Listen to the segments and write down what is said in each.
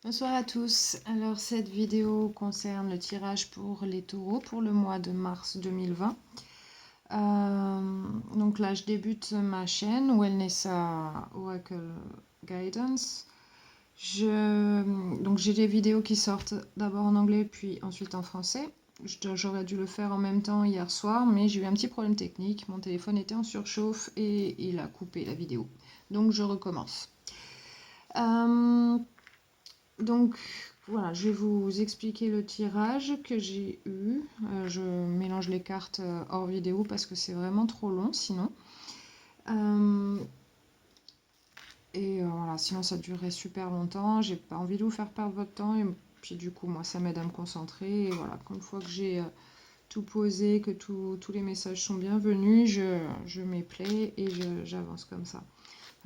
Bonsoir à tous. Alors cette vidéo concerne le tirage pour les taureaux pour le mois de mars 2020. Donc là je débute ma chaîne Wellnessa Oracle Guidance. Donc j'ai des vidéos qui sortent d'abord en anglais puis ensuite en français. J'aurais dû le faire en même temps hier soir, mais j'ai eu un petit problème technique. Mon téléphone était en surchauffe et il a coupé la vidéo. Donc je recommence. Donc voilà, je vais vous expliquer le tirage que j'ai eu. Je mélange les cartes hors vidéo parce que c'est vraiment trop long sinon. Voilà, sinon ça durerait super longtemps. J'ai pas envie de vous faire perdre votre temps et puis du coup moi ça m'aide à me concentrer. Et voilà, une fois que j'ai tout posé, que tous les messages sont bienvenus, je mets play et j'avance comme ça.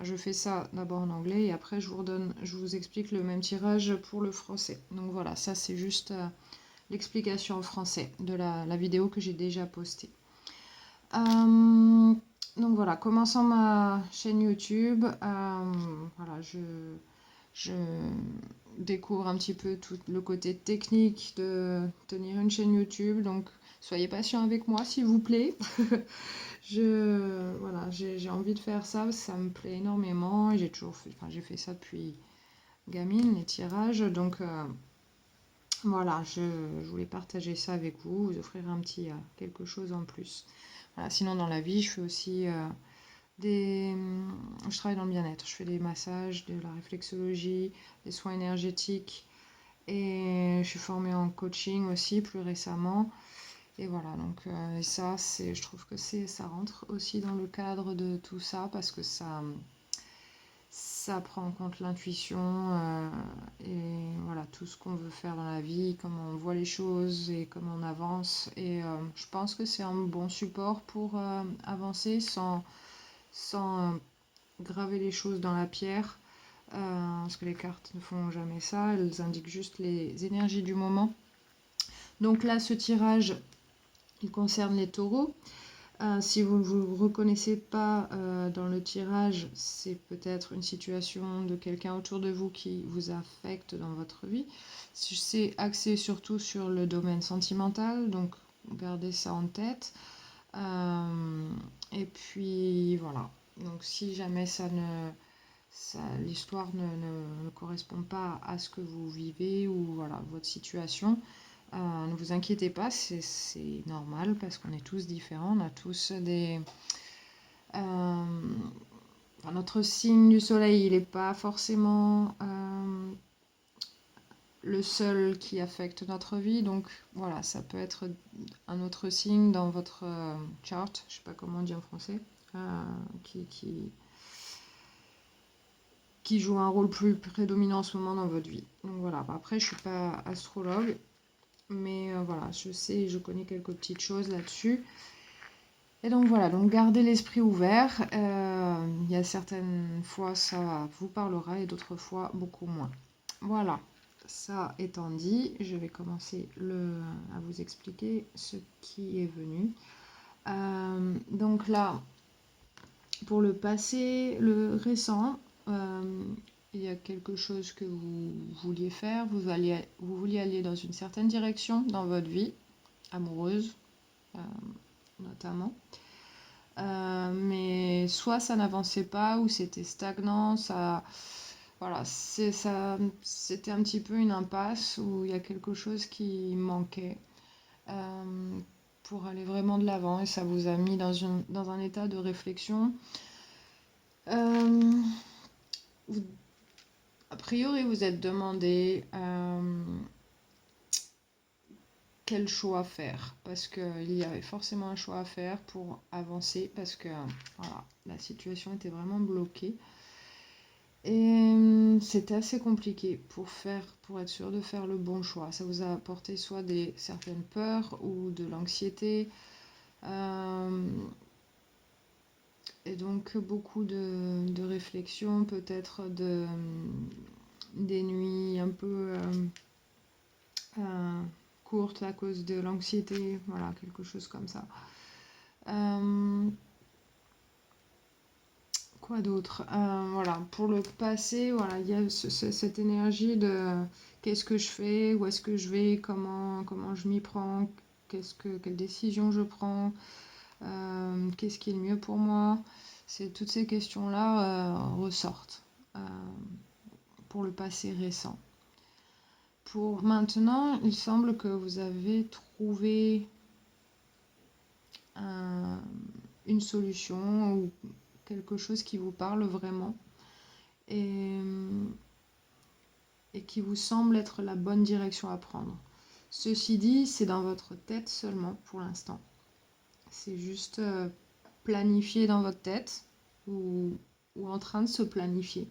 Je fais ça d'abord en anglais et après je vous explique le même tirage pour le français. Donc voilà, ça c'est juste l'explication en français de la vidéo que j'ai déjà postée. Donc voilà, commençant ma chaîne YouTube, voilà, je découvre un petit peu tout le côté technique de tenir une chaîne YouTube. Donc soyez patient avec moi s'il vous plaît. Voilà, j'ai envie de faire ça, ça me plaît énormément. J'ai fait ça depuis gamine, les tirages. Donc voilà, je voulais partager ça avec vous, vous offrir un petit quelque chose en plus. Voilà, sinon dans la vie, je fais aussi je travaille dans le bien-être. Je fais des massages, de la réflexologie, des soins énergétiques. Et je suis formée en coaching aussi plus récemment. Et voilà, donc ça, je trouve que ça rentre aussi dans le cadre de tout ça parce que ça prend en compte l'intuition et voilà, tout ce qu'on veut faire dans la vie, comment on voit les choses et comment on avance. Et je pense que c'est un bon support pour avancer sans graver les choses dans la pierre. Parce que les cartes ne font jamais ça, elles indiquent juste les énergies du moment. Donc là, ce tirage, il concerne les taureaux. Si vous ne vous reconnaissez pas dans le tirage, c'est peut-être une situation de quelqu'un autour de vous qui vous affecte dans votre vie. C'est axé surtout sur le domaine sentimental, donc gardez ça en tête. Et puis voilà. Donc si jamais l'histoire ne correspond pas à ce que vous vivez ou voilà, votre situation, ne vous inquiétez pas, c'est normal parce qu'on est tous différents, on a tous notre signe du soleil, il n'est pas forcément le seul qui affecte notre vie, donc voilà, ça peut être un autre signe dans votre chart, je ne sais pas comment on dit en français, qui joue un rôle plus prédominant en ce moment dans votre vie. Donc voilà, après je ne suis pas astrologue, mais voilà, je connais quelques petites choses là-dessus. Et donc voilà, donc gardez l'esprit ouvert. Il y a certaines fois ça vous parlera et d'autres fois beaucoup moins. Voilà, ça étant dit, je vais commencer à vous expliquer ce qui est venu. Donc là, pour le passé, le récent, il y a quelque chose que vous vouliez faire, vous vouliez aller dans une certaine direction dans votre vie, amoureuse notamment. Mais soit ça n'avançait pas ou c'était stagnant, voilà, c'était un petit peu une impasse où il y a quelque chose qui manquait pour aller vraiment de l'avant et ça vous a mis dans un état de réflexion. A priori, vous êtes demandé quel choix faire parce qu'il y avait forcément un choix à faire pour avancer parce que voilà, la situation était vraiment bloquée et c'était assez compliqué pour être sûr de faire le bon choix. Ça vous a apporté soit certaines peurs ou de l'anxiété et donc beaucoup de réflexion, peut-être des nuits un peu courte à cause de l'anxiété, voilà, quelque chose comme ça. Quoi d'autre? Voilà, pour le passé, voilà, il y a cette énergie de qu'est-ce que je fais, où est-ce que je vais, comment je m'y prends, quelle décision je prends, qu'est-ce qui est le mieux pour moi. Toutes ces questions-là ressortent euh, pour le passé récent. Pour maintenant, il semble que vous avez trouvé une solution ou quelque chose qui vous parle vraiment et, et qui vous semble être la bonne direction à prendre. Ceci dit, c'est dans votre tête seulement pour l'instant. C'est juste planifié dans votre tête ou en train de se planifier.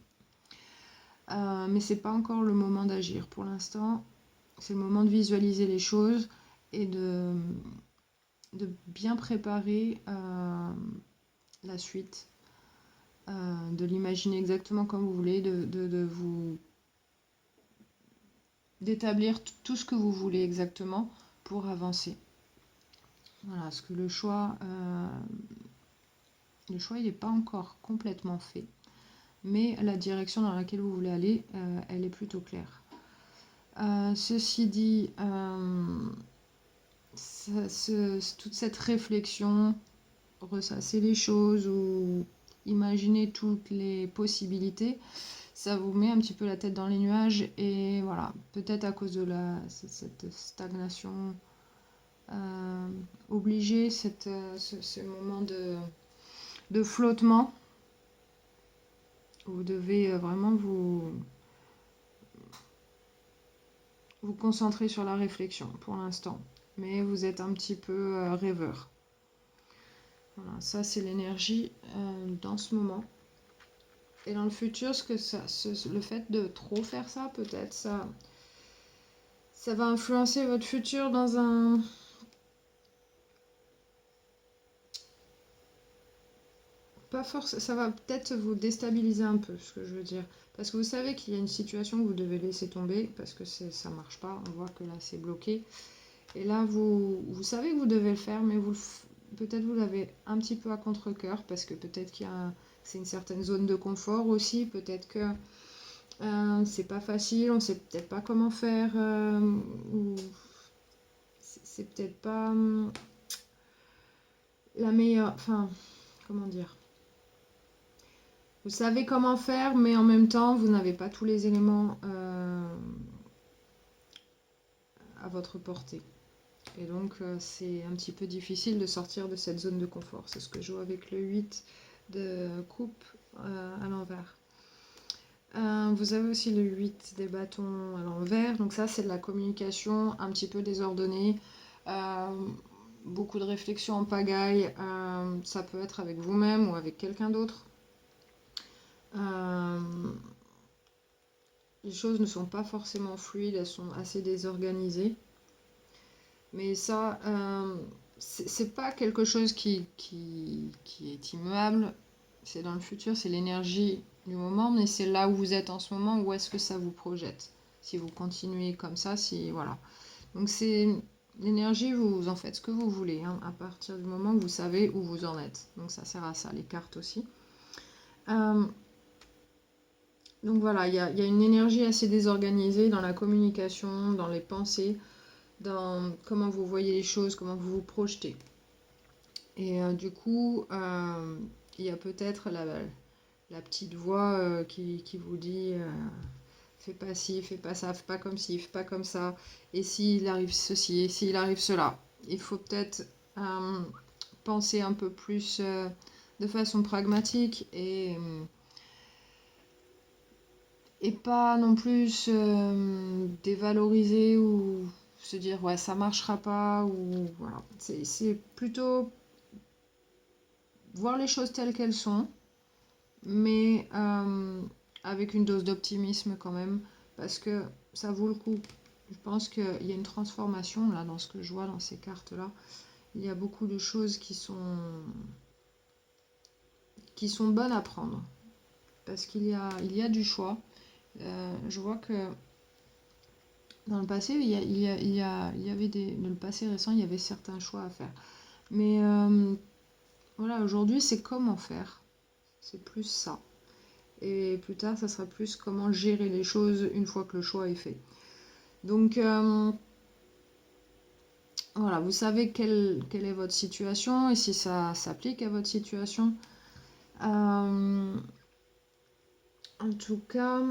Mais c'est pas encore le moment d'agir. Pour l'instant, c'est le moment de visualiser les choses et de bien préparer la suite, de l'imaginer exactement comme vous voulez, d'établir tout ce que vous voulez exactement pour avancer. Voilà, parce que le choix il n'est pas encore complètement fait, mais la direction dans laquelle vous voulez aller, elle est plutôt claire. Ceci dit, toute cette réflexion, ressasser les choses ou imaginer toutes les possibilités, ça vous met un petit peu la tête dans les nuages et voilà, peut-être à cause de cette stagnation obligée, ce moment de flottement, vous devez vraiment vous concentrer sur la réflexion pour l'instant, mais vous êtes un petit peu rêveur. Voilà, ça c'est l'énergie dans ce moment. Et dans le futur, le fait de trop faire ça, peut-être, ça va influencer votre futur dans un... Pas forcément, ça va peut-être vous déstabiliser un peu, ce que je veux dire. Parce que vous savez qu'il y a une situation que vous devez laisser tomber, parce que ça marche pas, on voit que là c'est bloqué. Et là, vous savez que vous devez le faire, mais peut-être vous l'avez un petit peu à contre-cœur, parce que peut-être c'est une certaine zone de confort aussi, peut-être que c'est pas facile, on sait peut-être pas comment faire, ou c'est peut-être pas la meilleure... Enfin, comment dire? Vous savez comment faire, mais en même temps, vous n'avez pas tous les éléments à votre portée. Et donc, c'est un petit peu difficile de sortir de cette zone de confort. C'est ce que je joue avec le 8 de coupe à l'envers. Vous avez aussi le 8 des bâtons à l'envers. Donc ça, c'est de la communication un petit peu désordonnée. Beaucoup de réflexions en pagaille. Ça peut être avec vous-même ou avec quelqu'un d'autre. Les choses ne sont pas forcément fluides, elles sont assez désorganisées. Mais ça, c'est pas quelque chose qui est immuable. C'est dans le futur, c'est l'énergie du moment, mais c'est là où vous êtes en ce moment, où est-ce que ça vous projette. Si vous continuez comme ça, voilà. Donc c'est l'énergie, vous en faites ce que vous voulez, hein, à partir du moment où vous savez où vous en êtes. Donc ça sert à ça, les cartes aussi. Donc voilà, il y a une énergie assez désorganisée dans la communication, dans les pensées, dans comment vous voyez les choses, comment vous vous projetez. Et du coup, il y a peut-être la petite voix qui vous dit fais pas ci, fais pas ça, fais pas comme ci, fais pas comme ça. Et s'il arrive ceci, et s'il arrive cela. Il faut peut-être penser un peu plus de façon pragmatique et pas non plus dévaloriser ou se dire ouais ça marchera pas ou voilà. C'est plutôt voir les choses telles qu'elles sont, mais avec une dose d'optimisme quand même, parce que ça vaut le coup. Je pense qu'il y a une transformation là dans ce que je vois dans ces cartes là. Il y a beaucoup de choses qui sont bonnes à prendre parce qu'il y a du choix. Je vois que dans le passé, il y avait dans le passé récent, il y avait certains choix à faire. Mais voilà, aujourd'hui, c'est comment faire. C'est plus ça. Et plus tard, ça sera plus comment gérer les choses une fois que le choix est fait. Donc, voilà, vous savez quelle est votre situation et si ça s'applique à votre situation. En tout cas,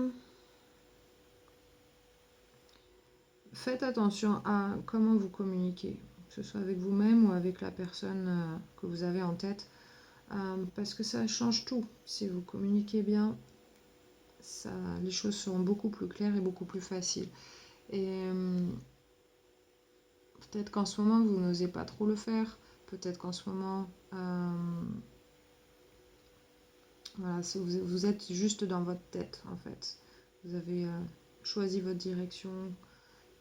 faites attention à comment vous communiquez, que ce soit avec vous-même ou avec la personne que vous avez en tête, parce que ça change tout. Si vous communiquez bien, les choses seront beaucoup plus claires et beaucoup plus faciles. Et peut-être qu'en ce moment, vous n'osez pas trop le faire. Peut-être qu'en ce moment, voilà, vous êtes juste dans votre tête, en fait. Vous avez choisi votre direction,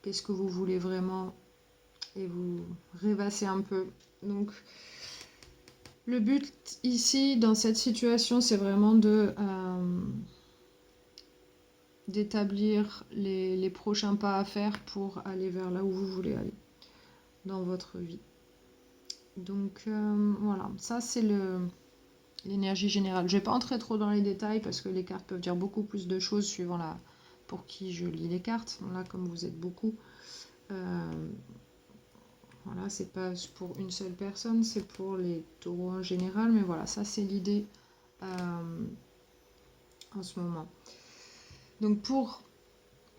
qu'est-ce que vous voulez vraiment, et vous rêvassez un peu. Donc, le but ici, dans cette situation, c'est vraiment d'établir les prochains pas à faire pour aller vers là où vous voulez aller dans votre vie. Donc voilà, ça c'est l'énergie générale. Je ne vais pas entrer trop dans les détails parce que les cartes peuvent dire beaucoup plus de choses suivant pour qui je lis les cartes. Là, comme vous êtes beaucoup, voilà, c'est pas pour une seule personne, c'est pour les taureaux en général. Mais voilà, ça c'est l'idée en ce moment. Donc pour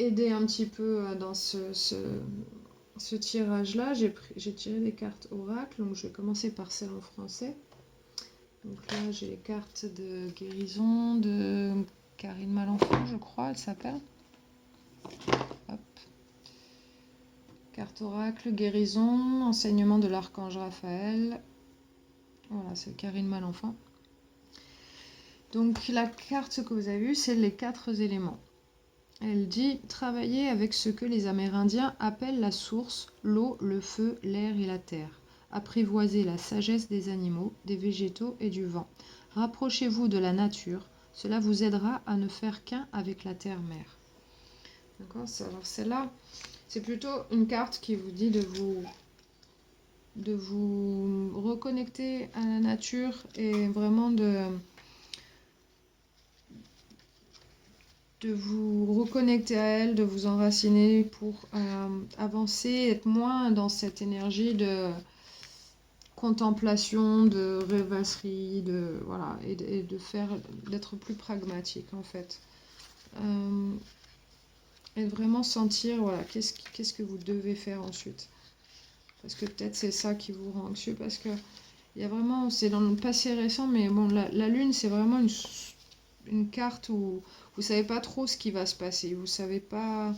aider un petit peu dans ce tirage-là, j'ai tiré des cartes oracle. Donc je vais commencer par celle en français. Donc là, j'ai les cartes de guérison de Karine Malenfant, je crois, elle s'appelle. Hop. Carte oracle, guérison, enseignement de l'archange Raphaël. Voilà, c'est Karine Malenfant. Donc la carte que vous avez vue, c'est les 4 éléments. Elle dit « Travaillez avec ce que les Amérindiens appellent la source, l'eau, le feu, l'air et la terre. Apprivoisez la sagesse des animaux, des végétaux et du vent. Rapprochez-vous de la nature, cela vous aidera à ne faire qu'un avec la terre-mère. » D'accord. Alors celle-là, c'est plutôt une carte qui vous dit de vous reconnecter à la nature et vraiment de vous reconnecter à elle, de vous enraciner pour avancer, être moins dans cette énergie de contemplation, de rêvasserie, voilà, et d'être plus pragmatique en fait. Et de vraiment sentir, voilà, qu'est-ce que vous devez faire ensuite. Parce que peut-être c'est ça qui vous rend anxieux, parce que il y a vraiment, c'est dans le passé récent, mais bon, la lune, c'est vraiment une carte où vous savez pas trop ce qui va se passer, vous savez pas,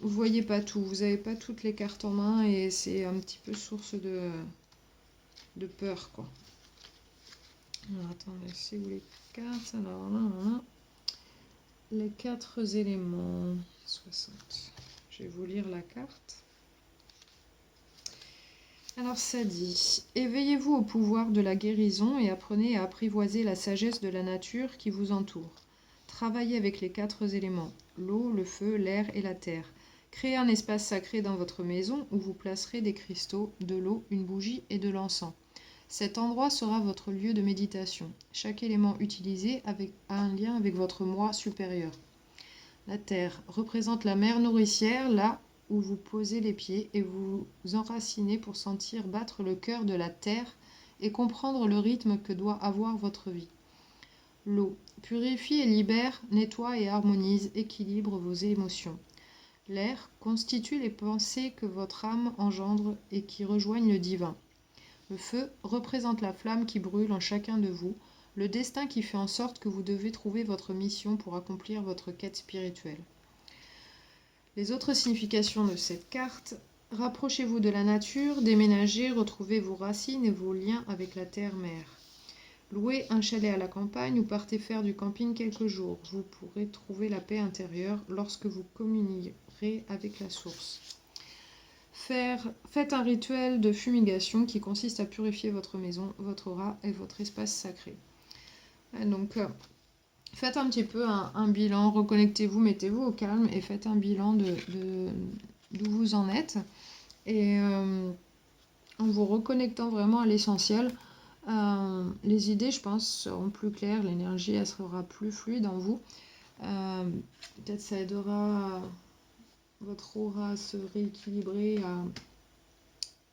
vous voyez pas tout, vous avez pas toutes les cartes en main et c'est un petit peu source de peur, quoi. Alors attendez, c'est où les cartes? Alors là, les 4 éléments 60. Je vais vous lire la carte. Alors ça dit, éveillez-vous au pouvoir de la guérison et apprenez à apprivoiser la sagesse de la nature qui vous entoure. Travaillez avec les 4 éléments, l'eau, le feu, l'air et la terre. Créez un espace sacré dans votre maison où vous placerez des cristaux, de l'eau, une bougie et de l'encens. Cet endroit sera votre lieu de méditation. Chaque élément utilisé a un lien avec votre moi supérieur. La terre représente la mer nourricière, là où vous posez les pieds et vous enracinez pour sentir battre le cœur de la terre et comprendre le rythme que doit avoir votre vie. L'eau purifie et libère, nettoie et harmonise, équilibre vos émotions. L'air constitue les pensées que votre âme engendre et qui rejoignent le divin. Le feu représente la flamme qui brûle en chacun de vous, le destin qui fait en sorte que vous devez trouver votre mission pour accomplir votre quête spirituelle. Les autres significations de cette carte: rapprochez-vous de la nature, déménagez, retrouvez vos racines et vos liens avec la terre-mère. Louez un chalet à la campagne ou partez faire du camping quelques jours. Vous pourrez trouver la paix intérieure lorsque vous communierez avec la source. Faites un rituel de fumigation qui consiste à purifier votre maison, votre aura et votre espace sacré. Donc, faites un petit peu un bilan, reconnectez-vous, mettez-vous au calme et faites un bilan d'où vous en êtes. Et en vous reconnectant vraiment à l'essentiel, Les idées, je pense, seront plus claires, l'énergie, elle sera plus fluide en vous. Peut-être ça aidera votre aura à se rééquilibrer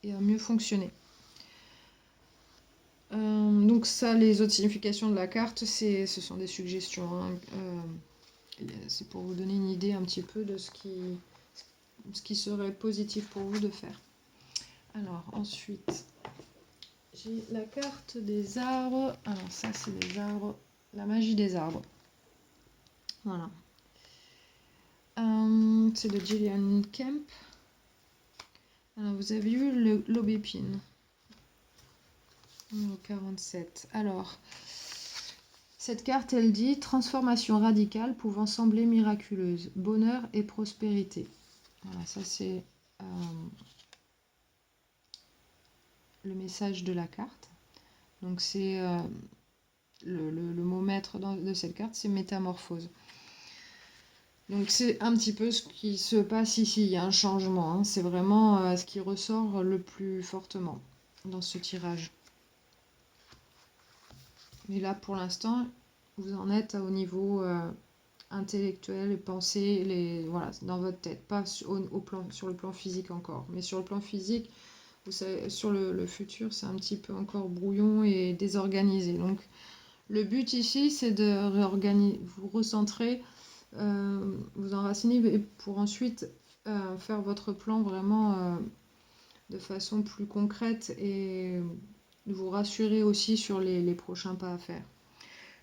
et à mieux fonctionner. Donc ça, les autres significations de la carte, ce sont des suggestions, hein. C'est pour vous donner une idée un petit peu de ce qui serait positif pour vous de faire. Alors ensuite, j'ai la carte des arbres. Alors ça, c'est des arbres, la magie des arbres. Voilà. C'est de Gillian Kemp. Alors vous avez eu l'aubépine. Numéro 47. Alors, cette carte, elle dit « Transformation radicale pouvant sembler miraculeuse, bonheur et prospérité ». Voilà, ça c'est le message de la carte. Donc c'est le mot maître de cette carte, c'est métamorphose. Donc c'est un petit peu ce qui se passe ici, il y a un changement, hein. C'est vraiment ce qui ressort le plus fortement dans ce tirage. Mais là, pour l'instant, vous en êtes au niveau intellectuel et pensée, voilà, dans votre tête, pas sur le plan physique encore. Mais sur le plan physique, vous savez, sur le futur, c'est un petit peu encore brouillon et désorganisé. Donc, le but ici, c'est de vous recentrer, vous enraciner pour ensuite faire votre plan vraiment de façon plus concrète et vous rassurer aussi sur les prochains pas à faire.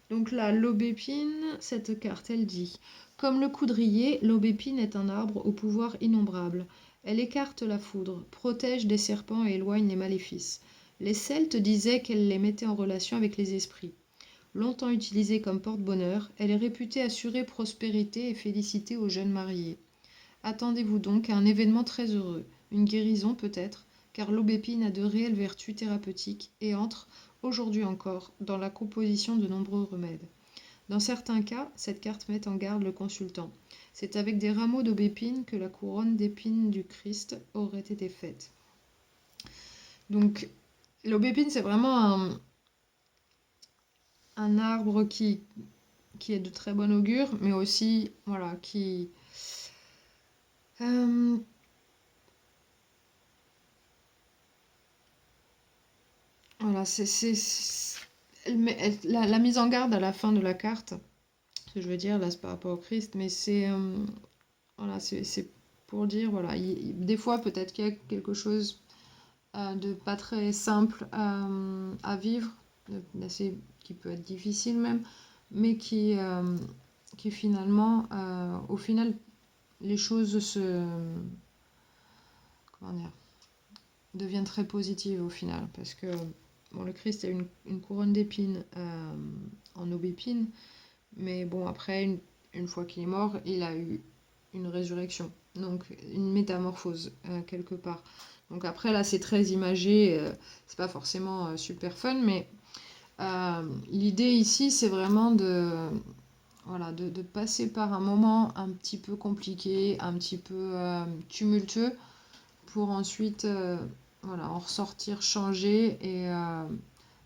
Donc là, l'aubépine, cette carte, elle dit « Comme le coudrier, l'aubépine est un arbre au pouvoir innombrable. Elle écarte la foudre, protège des serpents et éloigne les maléfices. Les Celtes disaient qu'elle les mettait en relation avec les esprits. Longtemps utilisée comme porte-bonheur, elle est réputée assurer prospérité et félicité aux jeunes mariés. Attendez-vous donc à un événement très heureux, une guérison peut-être, car l'aubépine a de réelles vertus thérapeutiques et entre, aujourd'hui encore, dans la composition de nombreux remèdes. Dans certains cas, cette carte met en garde le consultant. C'est avec des rameaux d'aubépine que la couronne d'épines du Christ aurait été faite. » Donc, l'aubépine, c'est vraiment un arbre qui est de très bon augure, mais aussi, voilà, qui... Voilà, la mise en garde à la fin de la carte, ce que je veux dire, là, c'est par rapport au Christ, mais voilà, c'est pour dire, voilà, des fois, peut-être qu'il y a quelque chose de pas très simple à vivre, qui peut être difficile même, mais qui finalement, au final, les choses comment dire, deviennent très positives au final, parce que bon, le Christ a une couronne d'épines en aubépine, mais bon, après, une fois qu'il est mort, il a eu une résurrection, donc une métamorphose quelque part. Donc après, là, c'est très imagé, c'est pas forcément super fun, mais l'idée ici, c'est vraiment voilà, de passer par un moment un petit peu compliqué, un petit peu tumultueux, pour ensuite voilà, en ressortir changé et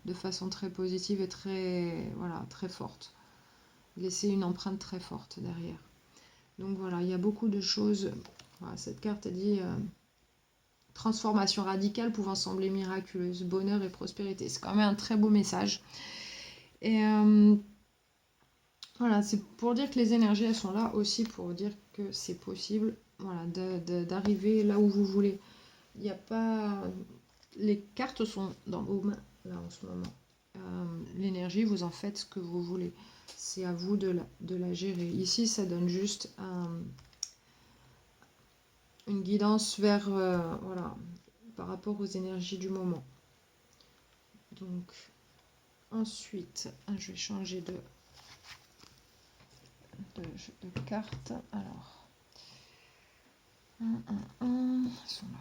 de façon très positive et voilà, très forte. Laisser une empreinte très forte derrière. Donc voilà, il y a beaucoup de choses. Voilà, cette carte dit transformation radicale pouvant sembler miraculeuse, bonheur et prospérité. C'est quand même un très beau message. Et voilà, c'est pour dire que les énergies, elles sont là aussi pour dire que c'est possible, voilà, d'arriver là où vous voulez. Il n'y a pas... Les cartes sont dans vos mains, là, en ce moment. L'énergie, vous en faites ce que vous voulez. C'est à vous de la gérer. Ici, ça donne juste une guidance vers, voilà, par rapport aux énergies du moment. Donc, ensuite, je vais changer de carte. Alors, ils sont là.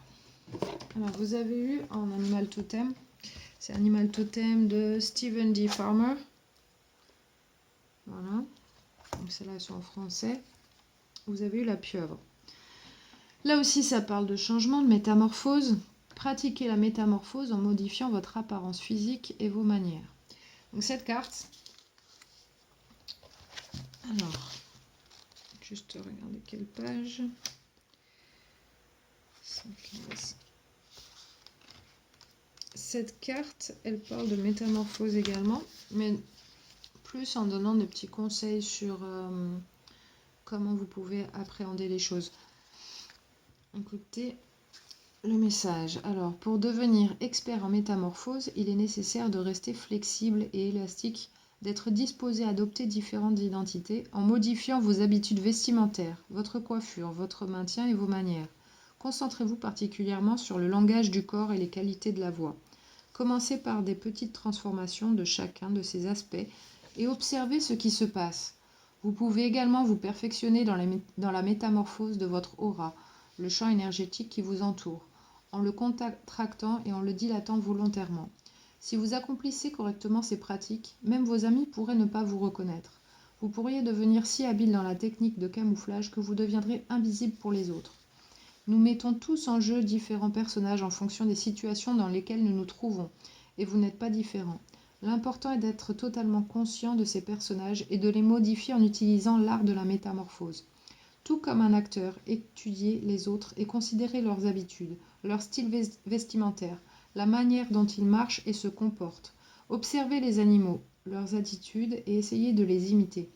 Alors, vous avez eu en animal totem, c'est Animal Totem de Stephen D. Farmer. Voilà. Donc, celle-là, elles sont en français. Vous avez eu la pieuvre. Là aussi, ça parle de changement, de métamorphose, Pratiquez la métamorphose en modifiant votre apparence physique et vos manières. Donc cette carte, alors, juste regarder quelle page. 115. Cette carte, elle parle de métamorphose également, mais plus en donnant de petits conseils sur comment vous pouvez appréhender les choses. Écoutez le message. Alors, pour devenir expert en métamorphose, il est nécessaire de rester flexible et élastique, d'être disposé à adopter différentes identités en modifiant vos habitudes vestimentaires, votre coiffure, votre maintien et vos manières. Concentrez-vous particulièrement sur le langage du corps et les qualités de la voix. Commencez par des petites transformations de chacun de ces aspects et observez ce qui se passe. Vous pouvez également vous perfectionner dans la métamorphose de votre aura, le champ énergétique qui vous entoure, en le contractant et en le dilatant volontairement. Si vous accomplissez correctement ces pratiques, même vos amis pourraient ne pas vous reconnaître. Vous pourriez devenir si habile dans la technique de camouflage que vous deviendrez invisible pour les autres. Nous mettons tous en jeu différents personnages en fonction des situations dans lesquelles nous nous trouvons, et vous n'êtes pas différent. L'important est d'être totalement conscient de ces personnages et de les modifier en utilisant l'art de la métamorphose. Tout comme un acteur, étudiez les autres et considérez leurs habitudes, leur style vestimentaire, la manière dont ils marchent et se comportent. Observez les animaux, leurs attitudes et essayez de les imiter.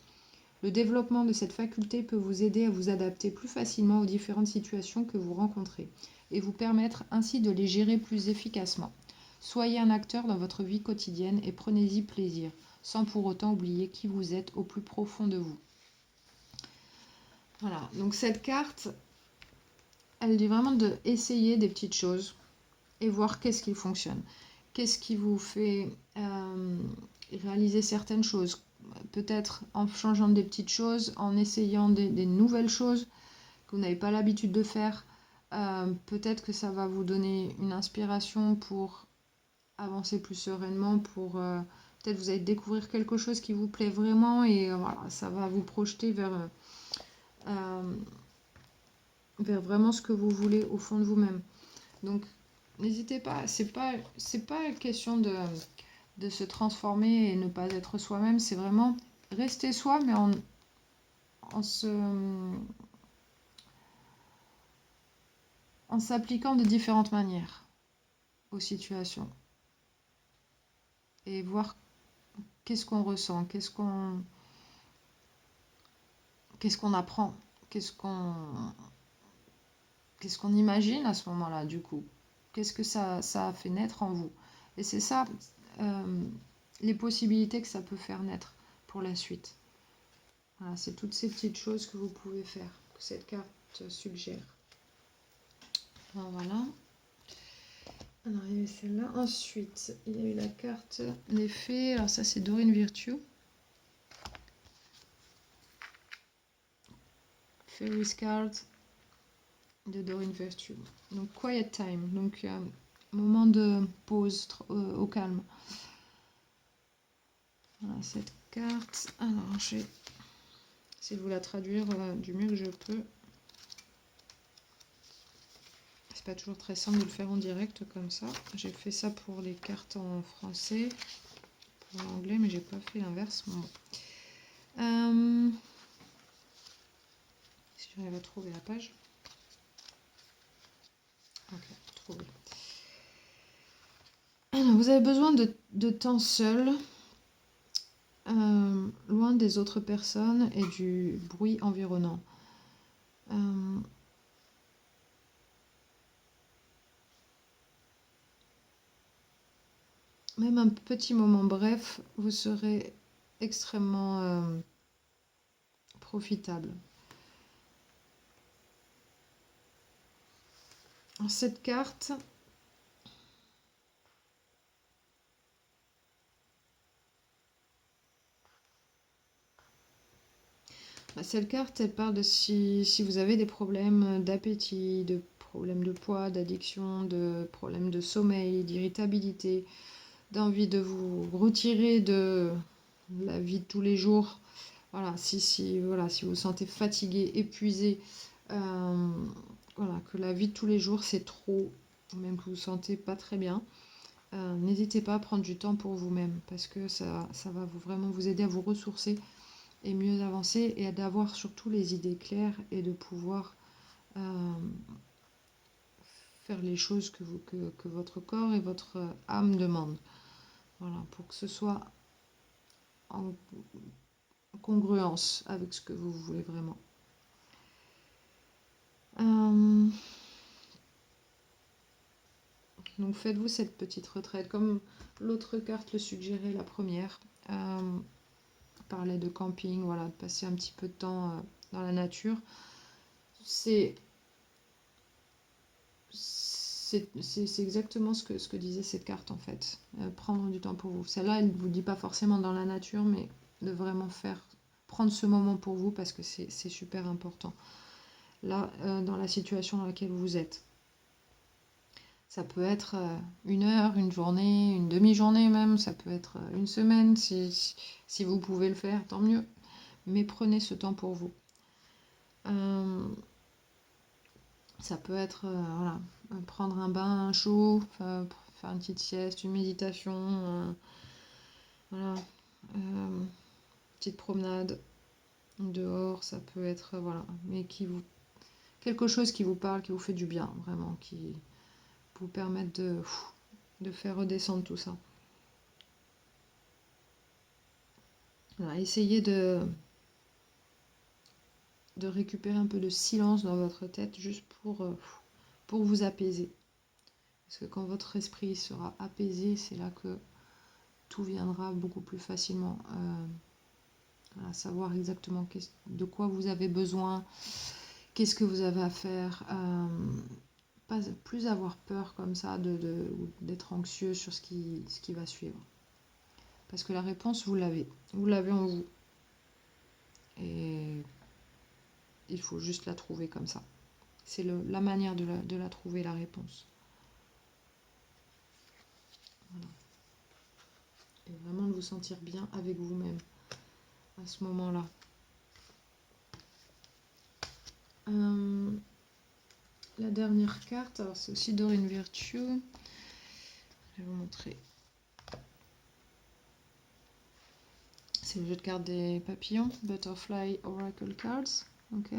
Le développement de cette faculté peut vous aider à vous adapter plus facilement aux différentes situations que vous rencontrez et vous permettre ainsi de les gérer plus efficacement. Soyez un acteur dans votre vie quotidienne et prenez-y plaisir, sans pour autant oublier qui vous êtes au plus profond de vous. Voilà, donc cette carte, elle dit vraiment d'essayer des petites choses et voir qu'est-ce qui fonctionne. Qu'est-ce qui vous fait réaliser certaines choses. Peut-être en changeant des petites choses, en essayant des nouvelles choses que vous n'avez pas l'habitude de faire. Peut-être que ça va vous donner une inspiration pour avancer plus sereinement, pour peut-être vous allez découvrir quelque chose qui vous plaît vraiment et voilà, ça va vous projeter vers vraiment ce que vous voulez au fond de vous-même. Donc n'hésitez pas, c'est pas question de se transformer et ne pas être soi-même, c'est vraiment rester soi, mais en s'appliquant de différentes manières aux situations. Et voir qu'est-ce qu'on ressent, qu'est-ce qu'on apprend, qu'est-ce qu'on imagine à ce moment-là, du coup. Qu'est-ce que ça a fait naître en vous. Et c'est ça, les possibilités que ça peut faire naître pour la suite. Voilà, c'est toutes ces petites choses que vous pouvez faire, que cette carte suggère. Alors, voilà. Alors, il y avait celle-là. Ensuite, il y a eu la carte des fées. Alors ça, c'est Doreen Virtue. Fairies card de Doreen Virtue. Donc, quiet time. Donc, moment de pause au calme. Voilà, cette carte. Alors, je vais essayer de vous la traduire du mieux que je peux. C'est pas toujours très simple de le faire en direct comme ça. J'ai fait ça pour les cartes en français, pour l'anglais, mais j'ai pas fait l'inverse. Bon. Si j'arrive à trouver la page. Ok, trouvé. Alors, vous avez besoin de temps seul, loin des autres personnes et du bruit environnant. Même un petit moment bref, vous serez extrêmement profitable. Alors, cette carte, cette carte, elle parle de si vous avez des problèmes d'appétit, de problèmes de poids, d'addiction, de problèmes de sommeil, d'irritabilité, d'envie de vous retirer de la vie de tous les jours. Voilà, si vous vous sentez fatigué, épuisé, voilà, que la vie de tous les jours c'est trop, même que vous vous sentez pas très bien, n'hésitez pas à prendre du temps pour vous-même parce que ça va vraiment vous aider à vous ressourcer et mieux avancer et d'avoir surtout les idées claires et de pouvoir euh, faire les choses que votre corps et votre âme demandent. Voilà, pour que ce soit en congruence avec ce que vous voulez vraiment. Euh, donc faites-vous cette petite retraite, comme l'autre carte le suggérait, la première. Parlait de camping, voilà, de passer un petit peu de temps dans la nature. C'est exactement ce que disait cette carte en fait. Prendre du temps pour vous. Celle-là, elle ne vous dit pas forcément dans la nature, mais de vraiment prendre ce moment pour vous parce que c'est super important. Là, dans la situation dans laquelle vous êtes. Ça peut être une heure, une journée, une demi-journée même, ça peut être une semaine, si vous pouvez le faire, tant mieux. Mais prenez ce temps pour vous. Ça peut être voilà, prendre un bain chaud, faire une petite sieste, une méditation, voilà, petite promenade dehors, ça peut être voilà, mais quelque chose qui vous parle, qui vous fait du bien, vraiment, qui vous permette de faire redescendre tout ça. Voilà, essayez de récupérer un peu de silence dans votre tête juste pour vous apaiser. Parce que quand votre esprit sera apaisé, c'est là que tout viendra beaucoup plus facilement. Voilà, savoir exactement de quoi vous avez besoin, qu'est-ce que vous avez à faire. Pas plus avoir peur comme ça d'être anxieux sur ce qui va suivre. Parce que la réponse, vous l'avez. Vous l'avez en vous. Et il faut juste la trouver comme ça. C'est la manière de la trouver, la réponse. Voilà. Et vraiment de vous sentir bien avec vous-même à ce moment-là. La dernière carte, alors c'est aussi Dorine Virtue. Je vais vous montrer. C'est le jeu de cartes des papillons, Butterfly Oracle Cards. Ok.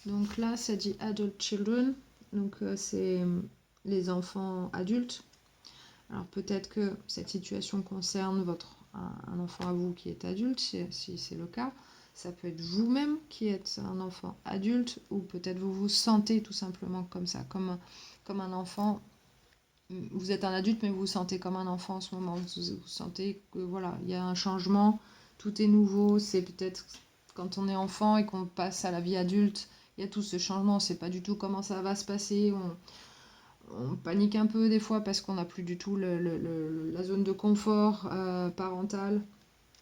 Donc là, ça dit Adult Children. Donc c'est les enfants adultes. Alors peut-être que cette situation concerne un enfant à vous qui est adulte, si c'est le cas. Ça peut être vous-même qui êtes un enfant adulte, ou peut-être vous vous sentez tout simplement comme ça, comme un enfant. Vous êtes un adulte, mais vous vous sentez comme un enfant en ce moment. Vous sentez que voilà, il y a un changement, tout est nouveau. C'est peut-être quand on est enfant et qu'on passe à la vie adulte, il y a tout ce changement. On ne sait pas du tout comment ça va se passer. On panique un peu des fois parce qu'on n'a plus du tout la zone de confort parental,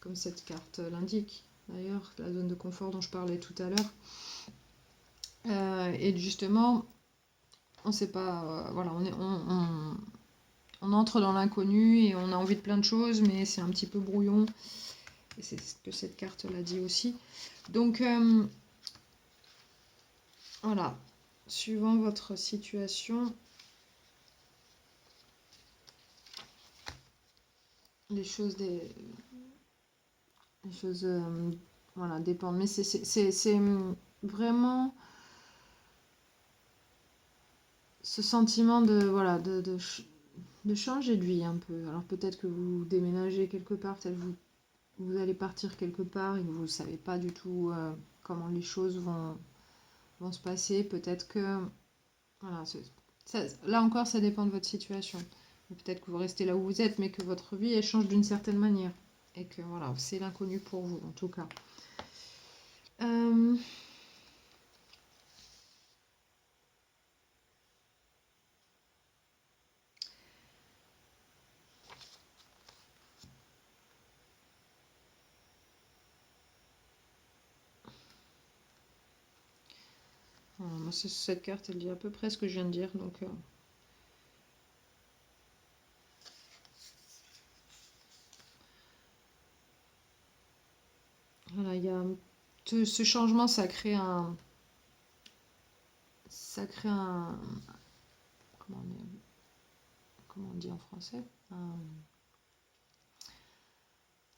comme cette carte l'indique d'ailleurs, la zone de confort dont je parlais tout à l'heure. Et justement, on ne sait pas, voilà, on entre dans l'inconnu et on a envie de plein de choses, mais c'est un petit peu brouillon. Et c'est ce que cette carte l'a dit aussi. Donc, voilà, suivant votre situation, les choses voilà, dépendent. Mais c'est vraiment ce sentiment voilà, de changer de vie un peu. Alors peut-être que vous déménagez quelque part, peut-être vous allez partir quelque part et que vous ne savez pas du tout comment les choses vont se passer. Peut-être que... Voilà, là encore, ça dépend de votre situation. Peut-être que vous restez là où vous êtes, mais que votre vie, elle change d'une certaine manière. Et que voilà, c'est l'inconnu pour vous, en tout cas. Voilà, moi, cette carte, elle dit à peu près ce que je viens de dire. Donc, voilà, il y a ce changement, ça crée un comment on dit en français,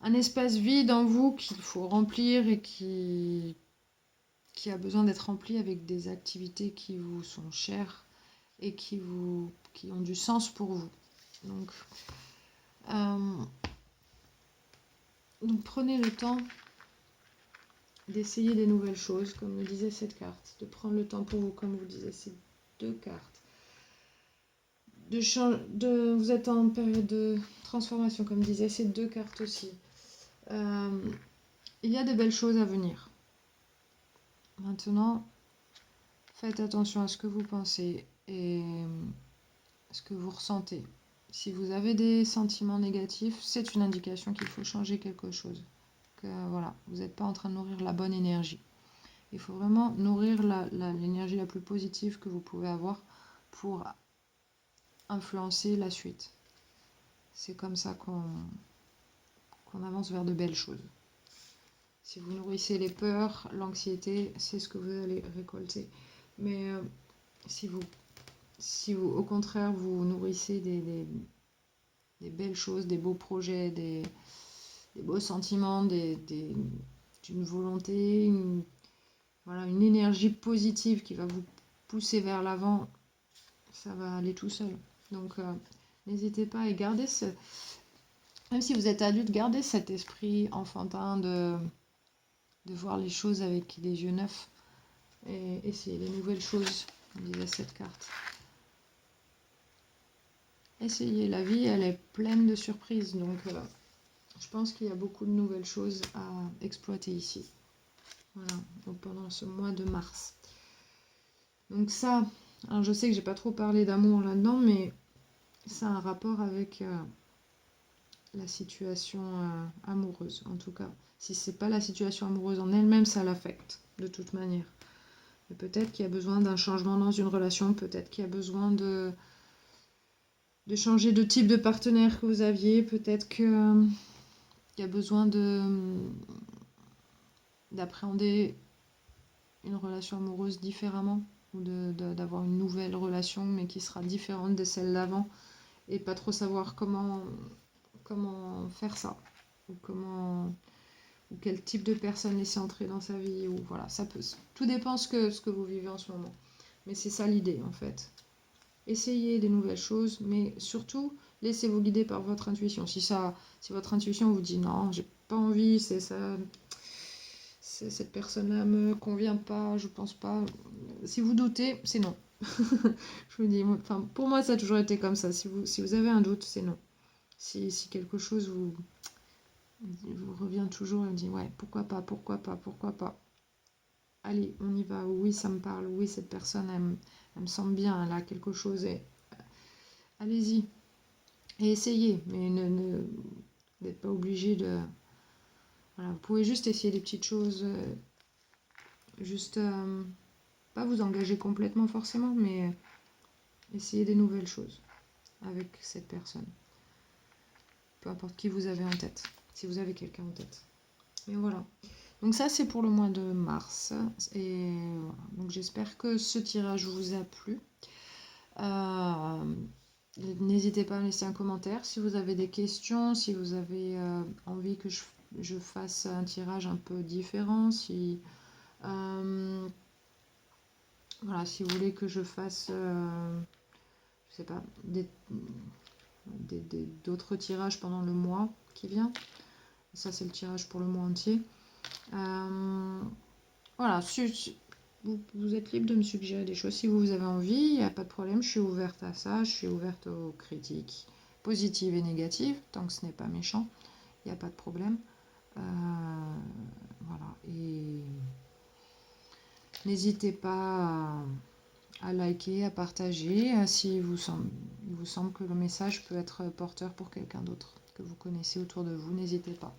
un espace vide en vous qu'il faut remplir et qui a besoin d'être rempli avec des activités qui vous sont chères et qui ont du sens pour vous. Donc prenez le temps d'essayer des nouvelles choses, comme le disait cette carte, de prendre le temps pour vous, comme vous disait ces deux cartes. Vous êtes en période de transformation, comme disaient ces deux cartes aussi. Il y a de belles choses à venir. Maintenant, faites attention à ce que vous pensez et ce que vous ressentez. Si vous avez des sentiments négatifs, c'est une indication qu'il faut changer quelque chose. Que voilà, vous n'êtes pas en train de nourrir la bonne énergie. Il faut vraiment nourrir l'énergie la plus positive que vous pouvez avoir pour influencer la suite. C'est comme ça qu'on avance vers de belles choses. Si vous nourrissez les peurs, l'anxiété, c'est ce que vous allez récolter. Mais si vous, au contraire, vous nourrissez des belles choses, des beaux projets, des beaux sentiments, d'une volonté, une énergie positive qui va vous pousser vers l'avant, ça va aller tout seul. Donc, n'hésitez pas et gardez même si vous êtes adulte, gardez cet esprit enfantin de voir les choses avec des yeux neufs et essayer des nouvelles choses, comme disait cette carte. Essayez, la vie, elle est pleine de surprises, donc je pense qu'il y a beaucoup de nouvelles choses à exploiter ici. Voilà, donc pendant ce mois de mars. Donc ça, alors je sais que j'ai pas trop parlé d'amour là-dedans, mais ça a un rapport avec la situation amoureuse, en tout cas. Si c'est pas la situation amoureuse en elle-même, ça l'affecte, de toute manière. Et peut-être qu'il y a besoin d'un changement dans une relation, peut-être qu'il y a besoin de changer de type de partenaire que vous aviez, peut-être qu'il y a besoin d'appréhender une relation amoureuse différemment, ou d'avoir une nouvelle relation, mais qui sera différente de celle d'avant, et pas trop savoir comment faire ça, ou quel type de personne laisser entrer dans sa vie, ou voilà, ça peut, tout dépend ce que vous vivez en ce moment. Mais c'est ça l'idée en fait. Essayez des nouvelles choses, mais surtout laissez-vous guider par votre intuition. Si votre intuition vous dit non, j'ai pas envie, c'est ça, cette personne-là me convient pas, je pense pas. Si vous doutez, c'est non. Je vous dis, enfin, pour moi ça a toujours été comme ça. Si vous avez un doute, c'est non. Si quelque chose vous revient toujours et me dit ouais, pourquoi pas. Allez, on y va. Oui, ça me parle. Oui, cette personne, elle me semble bien. Elle a quelque chose. Et allez-y. Et essayez. Mais n'êtes pas obligé de... Voilà, vous pouvez juste essayer des petites choses. Juste... pas vous engager complètement forcément, mais essayez des nouvelles choses avec cette personne. Peu importe qui vous avez en tête. Si vous avez quelqu'un en tête. Mais voilà. Donc ça, c'est pour le mois de mars. Et voilà. Donc j'espère que ce tirage vous a plu. N'hésitez pas à me laisser un commentaire si vous avez des questions, si vous avez envie que je fasse un tirage un peu différent, si voilà, si vous voulez que je fasse je sais pas, d'autres tirages pendant le mois qui vient. Ça, c'est le tirage pour le mois entier. Voilà, vous êtes libre de me suggérer des choses si vous avez envie, il n'y a pas de problème, je suis ouverte à ça, je suis ouverte aux critiques positives et négatives, tant que ce n'est pas méchant, il n'y a pas de problème. Voilà, et n'hésitez pas à liker, à partager, si il vous semble que le message peut être porteur pour quelqu'un d'autre que vous connaissez autour de vous, n'hésitez pas.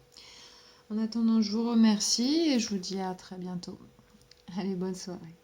En attendant, je vous remercie et je vous dis à très bientôt. Allez, bonne soirée.